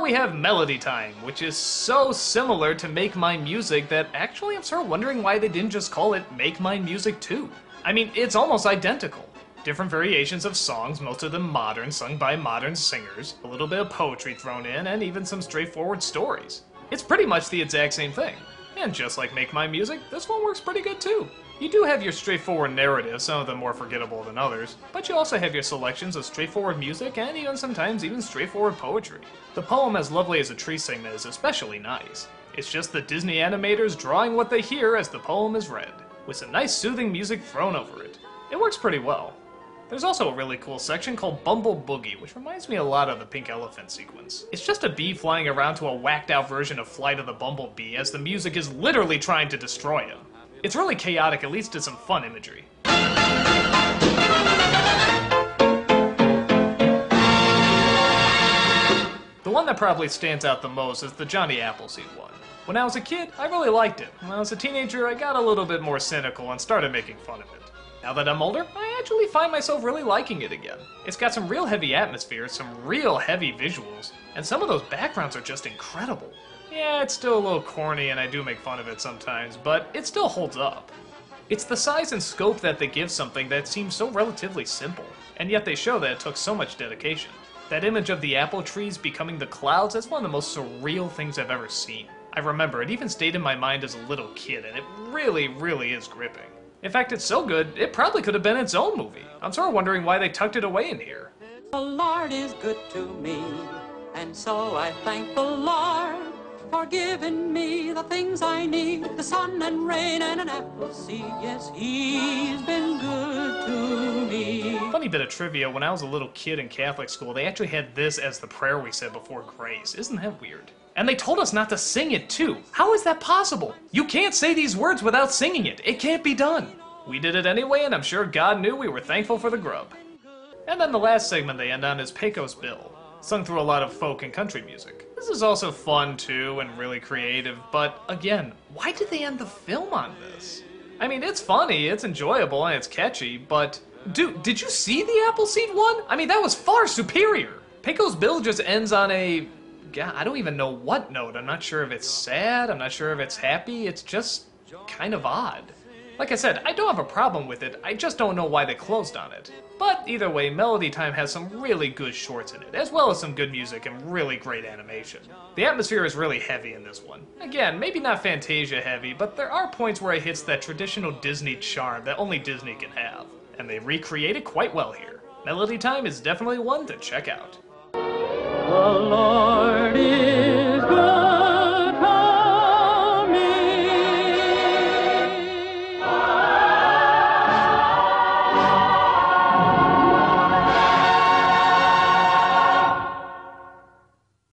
we have Melody Time, which is so similar to Make Mine Music that actually I'm sort of wondering why they didn't just call it Make Mine Music 2. I mean, it's almost identical. Different variations of songs, most of them modern, sung by modern singers, a little bit of poetry thrown in, and even some straightforward stories. It's pretty much the exact same thing. And just like Make Mine Music, this one works pretty good too. You do have your straightforward narrative, some of them more forgettable than others, but you also have your selections of straightforward music and even sometimes even straightforward poetry. The poem As Lovely as a Tree segment is especially nice. It's just the Disney animators drawing what they hear as the poem is read, with some nice soothing music thrown over it. It works pretty well. There's also a really cool section called Bumble Boogie, which reminds me a lot of the Pink Elephant sequence. It's just a bee flying around to a whacked out version of Flight of the Bumblebee as the music is literally trying to destroy him. It's really chaotic, at least to some fun imagery. The one that probably stands out the most is the Johnny Appleseed one. When I was a kid, I really liked it. When I was a teenager, I got a little bit more cynical and started making fun of it. Now that I'm older, I actually find myself really liking it again. It's got some real heavy atmosphere, some real heavy visuals, and some of those backgrounds are just incredible. Yeah, it's still a little corny and I do make fun of it sometimes, but it still holds up. It's the size and scope that they give something that seems so relatively simple, and yet they show that it took so much dedication. That image of the apple trees becoming the clouds, that's one of the most surreal things I've ever seen. I remember, it even stayed in my mind as a little kid, and it really, really is gripping. In fact, it's so good, it probably could have been its own movie. I'm sort of wondering why they tucked it away in here. The Lord is good to me, and so I thank the Lord for giving me the things I need, the sun and rain and an apple seed. Yes, He's been good to me. Funny bit of trivia, when I was a little kid in Catholic school, they actually had this as the prayer we said before grace. Isn't that weird? And they told us not to sing it too. How is that possible? You can't say these words without singing it. It can't be done. We did it anyway, and I'm sure God knew we were thankful for the grub. And then the last segment they end on is Pecos Bill, sung through a lot of folk and country music. This is also fun too and really creative, but again, why did they end the film on this? I mean, it's funny, it's enjoyable, and it's catchy, but dude, did you see the Appleseed one? I mean, that was far superior. Pecos Bill just ends on a, God, I don't even know what note. I'm not sure if it's sad, I'm not sure if it's happy, it's just kind of odd. Like I said, I don't have a problem with it, I just don't know why they closed on it. But either way, Melody Time has some really good shorts in it, as well as some good music and really great animation. The atmosphere is really heavy in this one. Again, maybe not Fantasia heavy, but there are points where it hits that traditional Disney charm that only Disney can have. And they recreate it quite well here. Melody Time is definitely one to check out. The Lord is